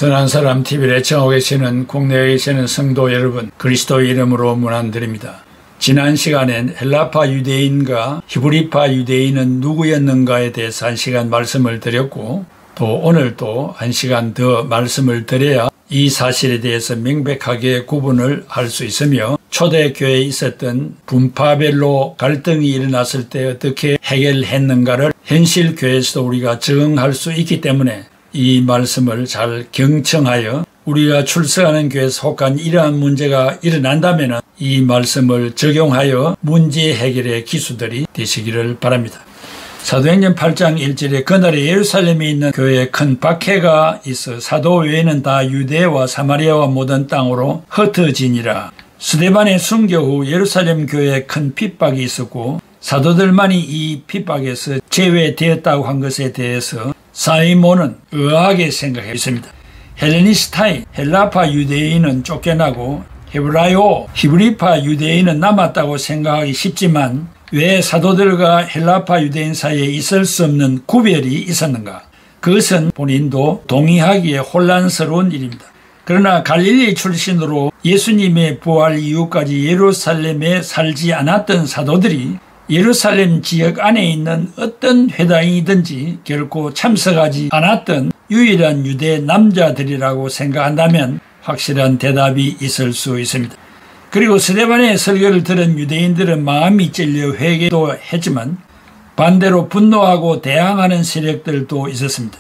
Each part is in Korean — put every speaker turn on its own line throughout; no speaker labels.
선한 사람 TV를 애청하고 계시는 국내에 계시는 성도 여러분, 그리스도의 이름으로 문안드립니다. 지난 시간엔 헬라파 유대인과 히브리파 유대인은 누구였는가에 대해서 한 시간 말씀을 드렸고, 또 오늘 또 한 시간 더 말씀을 드려야 이 사실에 대해서 명백하게 구분을 할 수 있으며, 초대교회에 있었던 분파별로 갈등이 일어났을 때 어떻게 해결했는가를 현실 교회에서도 우리가 적응할 수 있기 때문에 이 말씀을 잘 경청하여 우리가 출석하는 교회에 속한 이러한 문제가 일어난다면 이 말씀을 적용하여 문제 해결의 기수들이 되시기를 바랍니다. 사도행전 8장 1절에 그날에 예루살렘에 있는 교회에 큰 박해가 있어 사도 외에는 다 유대와 사마리아와 모든 땅으로 흩어지니라. 스데반의 순교 후 예루살렘 교회에 큰 핍박이 있었고 사도들만이 이 핍박에서 제외되었다고 한 것에 대해서 사이몬은 의아하게 생각했습니다. 헬레니스타인, 헬라파 유대인은 쫓겨나고 헤브라요, 히브리파 유대인은 남았다고 생각하기 쉽지만 왜 사도들과 헬라파 유대인 사이에 있을 수 없는 구별이 있었는가? 그것은 본인도 동의하기에 혼란스러운 일입니다. 그러나 갈릴리 출신으로 예수님의 부활 이후까지 예루살렘에 살지 않았던 사도들이 예루살렘 지역 안에 있는 어떤 회당이든지 결코 참석하지 않았던 유일한 유대 남자들이라고 생각한다면 확실한 대답이 있을 수 있습니다. 그리고 스데반의 설교를 들은 유대인들은 마음이 찔려 회개도 했지만 반대로 분노하고 대항하는 세력들도 있었습니다.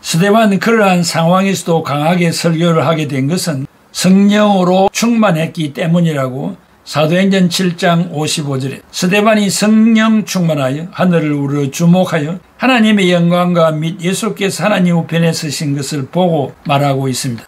스데반은 그러한 상황에서도 강하게 설교를 하게 된 것은 성령으로 충만했기 때문이라고 사도행전 7장 55절에 스데반이 성령 충만하여 하늘을 우러 주목하여 하나님의 영광과 및 예수께서 하나님 우편에 서신 것을 보고 말하고 있습니다.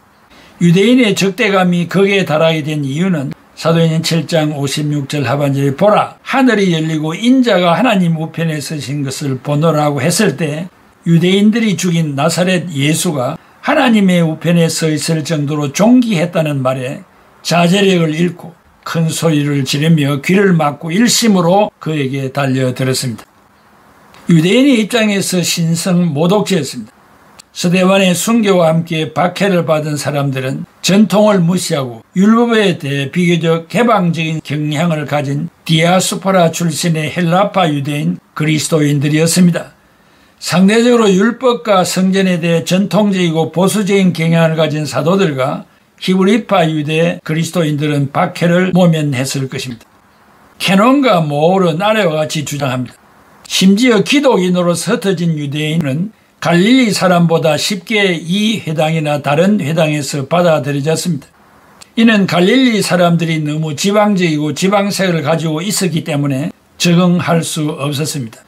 유대인의 적대감이 거기에 달하게 된 이유는 사도행전 7장 56절 하반절에 보라 하늘이 열리고 인자가 하나님 우편에 서신 것을 보노라고 했을 때 유대인들이 죽인 나사렛 예수가 하나님의 우편에 서 있을 정도로 존귀했다는 말에 자제력을 잃고 큰 소리를 지르며 귀를 막고 일심으로 그에게 달려들었습니다. 유대인의 입장에서 신성 모독죄였습니다. 스데반의 순교와 함께 박해를 받은 사람들은 전통을 무시하고 율법에 대해 비교적 개방적인 경향을 가진 디아스포라 출신의 헬라파 유대인 그리스도인들이었습니다. 상대적으로 율법과 성전에 대해 전통적이고 보수적인 경향을 가진 사도들과 히브리파 유대 그리스도인들은 박해를 모면했을 것입니다. 캐논과 모어르 나레와 같이 주장합니다. 심지어 기독인으로서 흩어진 유대인은 갈릴리 사람보다 쉽게 이 회당이나 다른 회당에서 받아들여졌습니다. 이는 갈릴리 사람들이 너무 지방적이고 지방색을 가지고 있었기 때문에 적응할 수 없었습니다.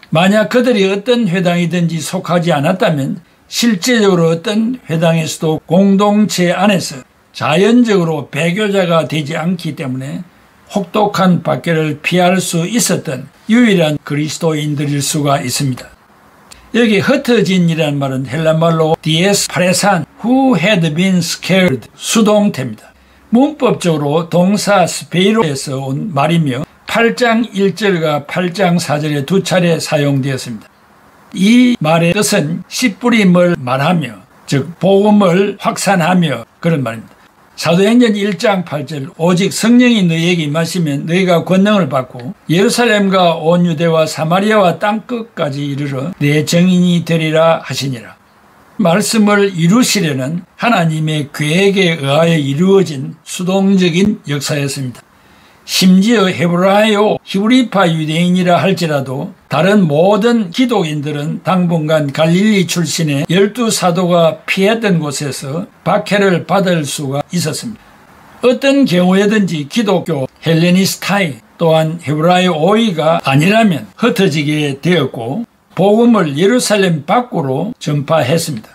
만약 그들이 어떤 회당이든지 속하지 않았다면 실제적으로 어떤 회당에서도 공동체 안에서 자연적으로 배교자가 되지 않기 때문에 혹독한 박해를 피할 수 있었던 유일한 그리스도인들일 수가 있습니다. 여기 흩어진이라는 말은 헬라말로 디에스파레산, who had been scared, 수동태입니다. 문법적으로 동사 스페이로에서 온 말이며 8장 1절과 8장 4절에 두 차례 사용되었습니다. 이 말의 뜻은 씨 뿌림을 말하며 즉 복음을 확산하며 그런 말입니다. 사도행전 1장 8절 오직 성령이 너희에게 임하시면 너희가 권능을 받고 예루살렘과 온 유대와 사마리아와 땅끝까지 이르러 내 증인이 되리라 하시니라. 말씀을 이루시려는 하나님의 계획에 의하여 이루어진 수동적인 역사였습니다. 심지어 헤브라요, 히브리파 유대인이라 할지라도 다른 모든 기독인들은 당분간 갈릴리 출신의 12사도가 피했던 곳에서 박해를 받을 수가 있었습니다. 어떤 경우에든지 기독교 헬레니스타인 또한 헤브라요 오이가 아니라면 흩어지게 되었고 복음을 예루살렘 밖으로 전파했습니다.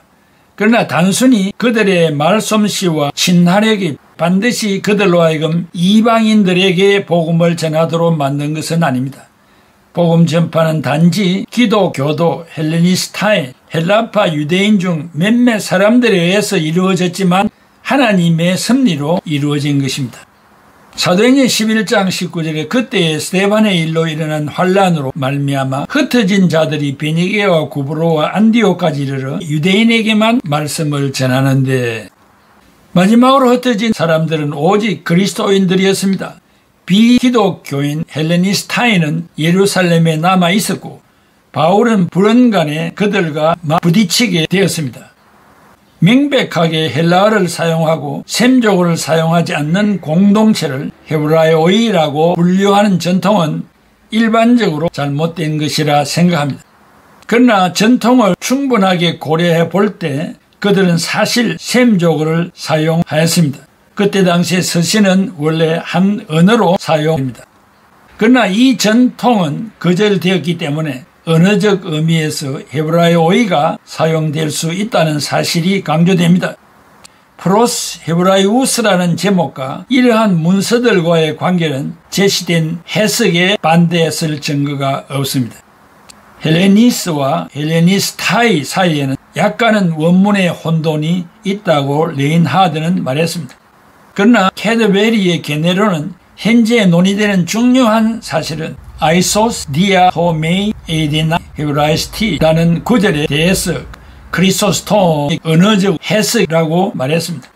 그러나 단순히 그들의 말솜씨와 친화력이 반드시 그들로 하여금 이방인들에게 복음을 전하도록 만든 것은 아닙니다. 복음 전파는 단지 기독교도 헬레니스타인, 헬라파 유대인 중 몇몇 사람들에 의해서 이루어졌지만 하나님의 섭리로 이루어진 것입니다. 사도행전 11장 19절에 그때에 스데반의 일로 일어난 환란으로 말미암아 흩어진 자들이 베니게와 구브로와 안디오까지 이르러 유대인에게만 말씀을 전하는데, 마지막으로 흩어진 사람들은 오직 그리스도인들이었습니다. 비기독교인 헬레니스타인은 예루살렘에 남아 있었고 바울은 불언간에 그들과 부딪히게 되었습니다. 명백하게 헬라어를 사용하고 셈조어를 사용하지 않는 공동체를 헤브라이어이라고 분류하는 전통은 일반적으로 잘못된 것이라 생각합니다. 그러나 전통을 충분하게 고려해 볼 때 그들은 사실 셈조어를 사용하였습니다. 그때 당시에 서신은 원래 한 언어로 사용됩니다. 그러나 이 전통은 거절되었기 때문에 언어적 의미에서 헤브라이어가 사용될 수 있다는 사실이 강조됩니다. 프로스 헤브라이우스라는 제목과 이러한 문서들과의 관계는 제시된 해석에 반대했을 증거가 없습니다. 헬레니스와 헬레니스타이 사이에는 약간은 원문의 혼돈이 있다고 레인하드는 말했습니다. 그러나 캐드베리의 견해로는 현재 논의되는 중요한 사실은 아이소스 디아 호메이 에디나 헤브라이스티라는 구절에 대해서 크리소스톰의 언어적 해석이라고 말했습니다.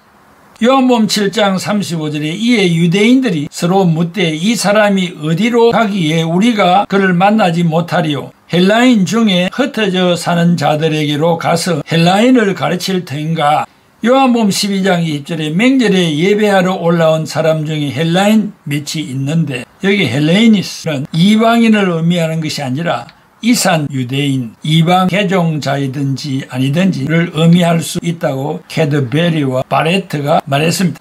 요한복음 7장 35절에 이에 유대인들이 서로 묻되 이 사람이 어디로 가기에 우리가 그를 만나지 못하리요? 헬라인 중에 흩어져 사는 자들에게로 가서 헬라인을 가르칠 터인가? 요한복음 12장 20절에 명절에 예배하러 올라온 사람 중에 헬라인 몇이 있는데, 여기 헬레니스는 이방인을 의미하는 것이 아니라 이산 유대인, 이방 개종자이든지 아니든지를 의미할 수 있다고 캐드베리와 바레트가 말했습니다.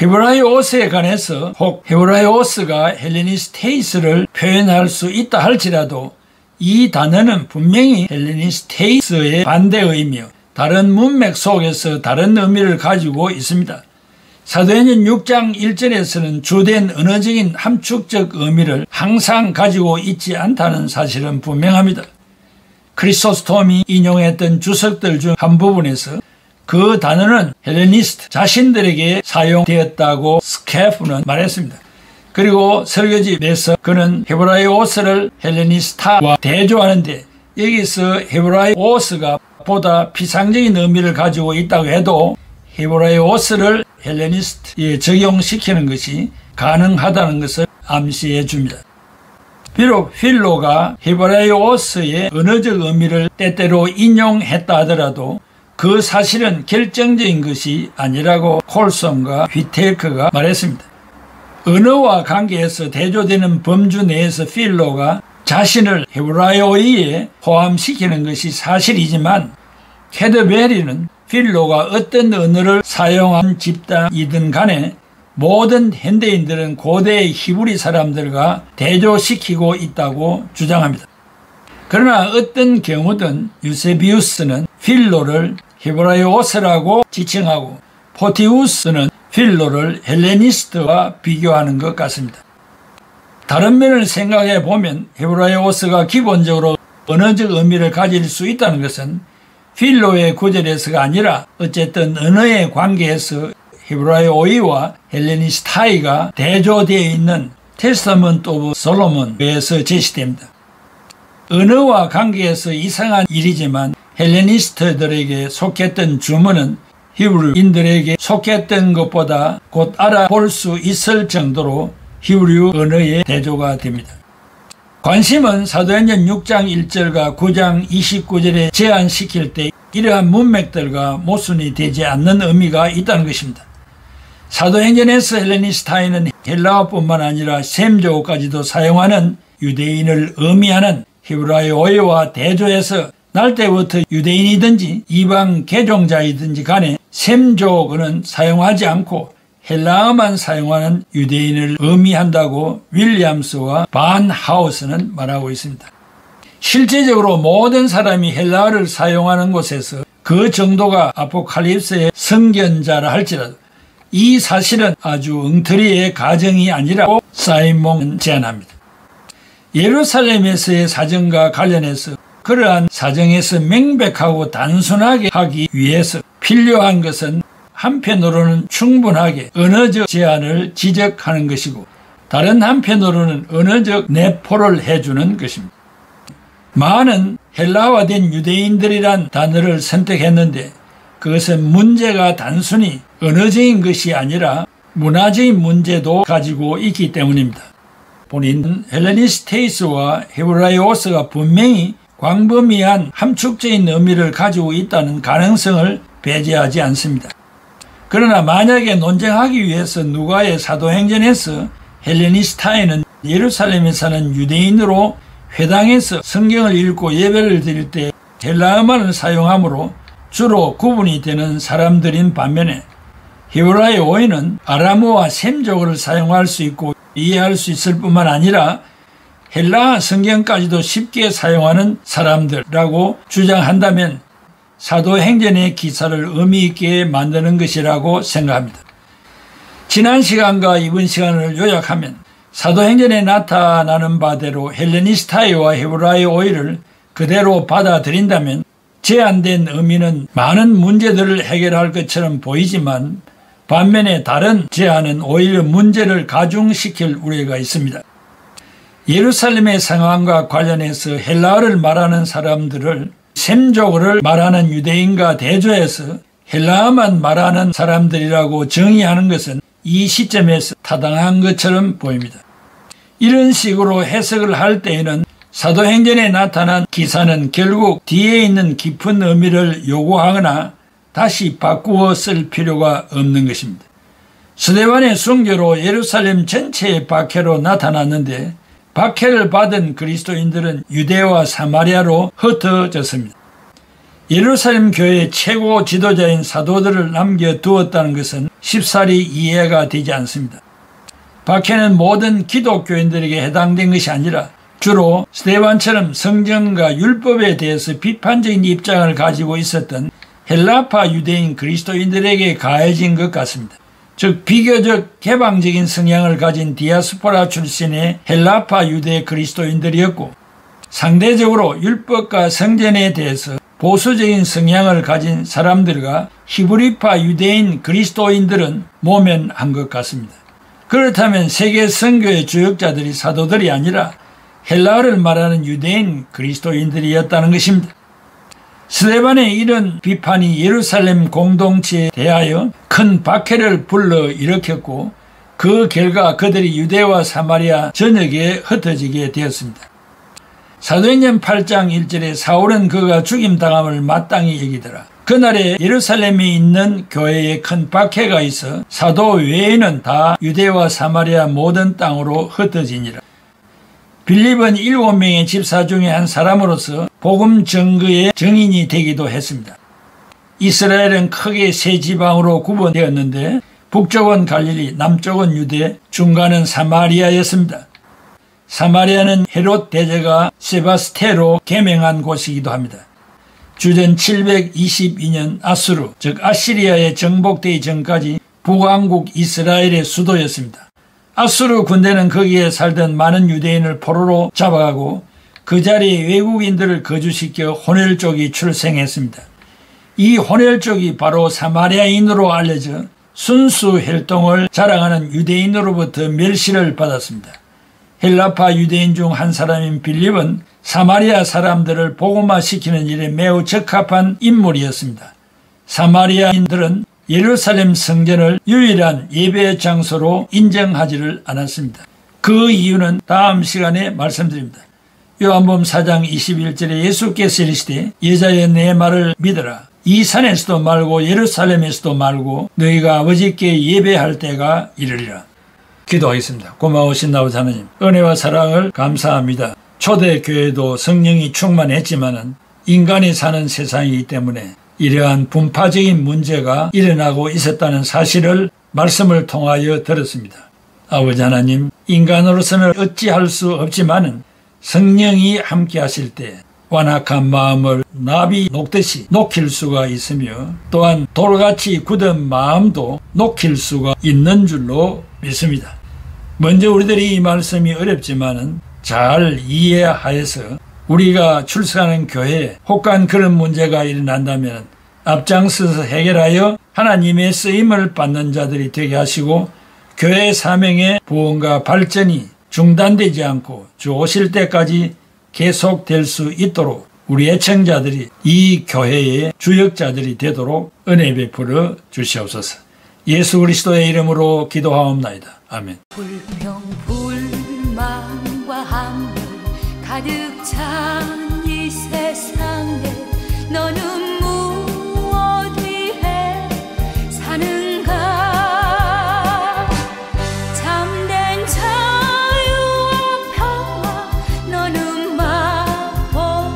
헤브라이오스에 관해서 혹 헤브라이오스가 헬레니스테이스를 표현할 수 있다 할지라도 이 단어는 분명히 헬레니스테이스의 반대의미요, 다른 문맥 속에서 다른 의미를 가지고 있습니다. 사도행전 6장 1절에서는 주된 언어적인 함축적 의미를 항상 가지고 있지 않다는 사실은 분명합니다. 크리소스톰이 인용했던 주석들 중 한 부분에서 그 단어는 헬레니스트 자신들에게 사용되었다고 스케프는 말했습니다. 그리고 설교집에서 그는 헤브라이오스를 헬레니스타와 대조하는데, 여기서 헤브라이오스가 보다 피상적인 의미를 가지고 있다고 해도 헤브라이오스를 헬레니스트에 적용시키는 것이 가능하다는 것을 암시해 줍니다. 비록 필로가 헤브라이오스의 언어적 의미를 때때로 인용했다 하더라도 그 사실은 결정적인 것이 아니라고 콜솜과 휘테크가 말했습니다. 언어와 관계에서 대조되는 범주 내에서 필로가 자신을 헤브라이어에 포함시키는 것이 사실이지만, 캐드베리는 필로가 어떤 언어를 사용한 집단이든 간에 모든 현대인들은 고대의 히브리 사람들과 대조시키고 있다고 주장합니다. 그러나 어떤 경우든 유세비우스는 필로를 헤브라이오스라고 지칭하고 포티우스는 필로를 헬레니스트와 비교하는 것 같습니다. 다른 면을 생각해 보면 헤브라이오스가 기본적으로 언어적 의미를 가질 수 있다는 것은 필로의 구절에서가 아니라 어쨌든 언어의 관계에서 헤브라이어와 헬레니스타이가 대조되어 있는 테스타먼트 오브 솔로몬에서 제시됩니다. 언어와 관계에서 이상한 일이지만 헬레니스트들에게 속했던 주문은 히브리인들에게 속했던 것보다 곧 알아볼 수 있을 정도로 히브리 언어의 대조가 됩니다. 관심은 사도행전 6장 1절과 9장 29절에 제한시킬 때 이러한 문맥들과 모순이 되지 않는 의미가 있다는 것입니다. 사도행전에서 헬레니스타인은 헬라어뿐만 아니라 셈조어까지도 사용하는 유대인을 의미하는 히브라이어와 대조해서 날 때부터 유대인이든지 이방 개종자이든지 간에 셈조어는 사용하지 않고 헬라어만 사용하는 유대인을 의미한다고 윌리엄스와 반 하우스는 말하고 있습니다. 실제적으로 모든 사람이 헬라어를 사용하는 곳에서 그 정도가 아포칼립스의 선견자라 할지라도 이 사실은 아주 엉터리의 가정이 아니라고 사이몬은 제안합니다. 예루살렘에서의 사정과 관련해서 그러한 사정에서 명백하고 단순하게 하기 위해서 필요한 것은 한편으로는 충분하게 언어적 제한을 지적하는 것이고 다른 한편으로는 언어적 내포를 해주는 것입니다. 많은 헬라화된 유대인들이란 단어를 선택했는데 그것은 문제가 단순히 언어적인 것이 아니라 문화적인 문제도 가지고 있기 때문입니다. 본인 헬레니스테이스와 헤브라이오스가 분명히 광범위한 함축적인 의미를 가지고 있다는 가능성을 배제하지 않습니다. 그러나 만약에 논쟁하기 위해서 누가의 사도행전에서 헬레니스타인은 예루살렘에 사는 유대인으로 회당에서 성경을 읽고 예배를 드릴 때 헬라어만을 사용하므로 주로 구분이 되는 사람들인 반면에 히브라이어어에는 아람어와 셈족어를 사용할 수 있고 이해할 수 있을 뿐만 아니라 헬라 성경까지도 쉽게 사용하는 사람들이라고 주장한다면 사도행전의 기사를 의미 있게 만드는 것이라고 생각합니다. 지난 시간과 이번 시간을 요약하면 사도행전에 나타나는 바대로 헬레니스타이와 헤브라이어어를 그대로 받아들인다면 제한된 의미는 많은 문제들을 해결할 것처럼 보이지만 반면에 다른 제한은 오히려 문제를 가중시킬 우려가 있습니다. 예루살렘의 상황과 관련해서 헬라어를 말하는 사람들을 셈족어를 말하는 유대인과 대조해서 헬라어만 말하는 사람들이라고 정의하는 것은 이 시점에서 타당한 것처럼 보입니다. 이런 식으로 해석을 할 때에는 사도행전에 나타난 기사는 결국 뒤에 있는 깊은 의미를 요구하거나 다시 바꾸어 쓸 필요가 없는 것입니다. 스데반의 순교로 예루살렘 전체의 박해로 나타났는데 박해를 받은 그리스도인들은 유대와 사마리아로 흩어졌습니다. 예루살렘 교회의 최고 지도자인 사도들을 남겨두었다는 것은 쉽사리 이해가 되지 않습니다. 박해는 모든 기독교인들에게 해당된 것이 아니라 주로 스데반처럼 성경과 율법에 대해서 비판적인 입장을 가지고 있었던 헬라파 유대인 그리스도인들에게 가해진 것 같습니다. 즉 비교적 개방적인 성향을 가진 디아스포라 출신의 헬라파 유대 그리스도인들이었고 상대적으로 율법과 성전에 대해서 보수적인 성향을 가진 사람들과 히브리파 유대인 그리스도인들은 모면한 것 같습니다. 그렇다면 세계 선교의 주역자들이 사도들이 아니라 헬라어를 말하는 유대인 그리스도인들이었다는 것입니다. 스데반의 이런 비판이 예루살렘 공동체에 대하여 큰 박해를 불러일으켰고 그 결과 그들이 유대와 사마리아 전역에 흩어지게 되었습니다. 사도행전 8장 1절에 사울은 그가 죽임당함을 마땅히 여기더라. 그날에 예루살렘에 있는 교회에 큰 박해가 있어 사도 외에는 다 유대와 사마리아 모든 땅으로 흩어지니라. 빌립은 7명의 집사 중에 한 사람으로서 복음 증거의 증인이 되기도 했습니다. 이스라엘은 크게 세 지방으로 구분되었는데 북쪽은 갈릴리, 남쪽은 유대, 중간은 사마리아였습니다. 사마리아는 헤롯 대제가 세바스테로 개명한 곳이기도 합니다. 주전 722년 아수르, 즉 아시리아에 정복되기 전까지 북왕국 이스라엘의 수도였습니다. 아수르 군대는 거기에 살던 많은 유대인을 포로로 잡아가고 그 자리에 외국인들을 거주시켜 혼혈족이 출생했습니다. 이 혼혈족이 바로 사마리아인으로 알려져 순수 혈통을 자랑하는 유대인으로부터 멸시를 받았습니다. 헬라파 유대인 중 한 사람인 빌립은 사마리아 사람들을 복음화시키는 일에 매우 적합한 인물이었습니다. 사마리아인들은 예루살렘 성전을 유일한 예배 장소로 인정하지를 않았습니다. 그 이유는 다음 시간에 말씀드립니다. 요한복음 4장 21절에 예수께서 이르시되 여자여 내 말을 믿어라. 이 산에서도 말고 예루살렘에서도 말고 너희가 아버지께 예배할 때가 이르리라. 기도하겠습니다. 고마우신 아버지 하나님, 은혜와 사랑을 감사합니다. 초대교회도 성령이 충만했지만은 인간이 사는 세상이기 때문에 이러한 분파적인 문제가 일어나고 있었다는 사실을 말씀을 통하여 들었습니다. 아버지 하나님, 인간으로서는 어찌할 수 없지만은 성령이 함께 하실 때 완악한 마음을 나비 녹듯이 녹일 수가 있으며 또한 돌같이 굳은 마음도 녹일 수가 있는 줄로 믿습니다. 먼저 우리들이 이 말씀이 어렵지만은 잘 이해하여서 우리가 출석하는 교회에 혹간 그런 문제가 일어난다면 앞장서서 해결하여 하나님의 쓰임을 받는 자들이 되게 하시고 교회 사명의 부흥과 발전이 중단되지 않고 주 오실 때까지 계속될 수 있도록 우리 애청자들이 이 교회의 주역자들이 되도록 은혜 베풀어 주시옵소서. 예수 그리스도의 이름으로 기도하옵나이다. 아멘.
불평불만과 함을 가득 찬 이 세상에 너는 무엇 위해 사는가? 참된 자유와 평화 너는 맛보았는가?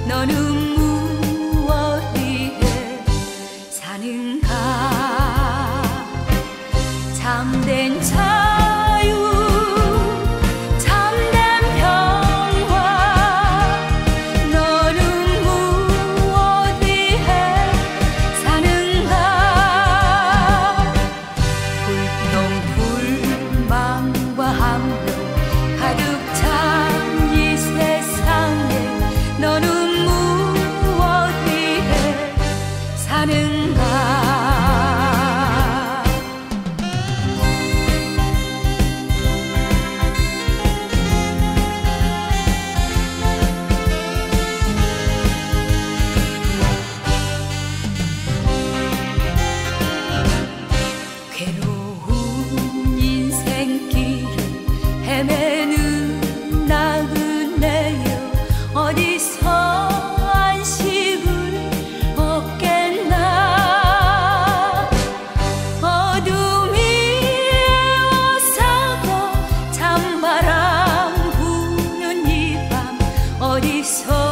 너는 무엇 위해 사는가? 참된 자유, 참된 평화 너는 무엇 위해 사는가? 불평불만과 함으로 가득 찬 이 세상에 너는 무엇 위해 사는가? 괴로운 인생길을 헤매는 나그네여 어디서 안식을 얻겠나? 어둠이 에워싸고 찬바람 부는 이 밤 어디서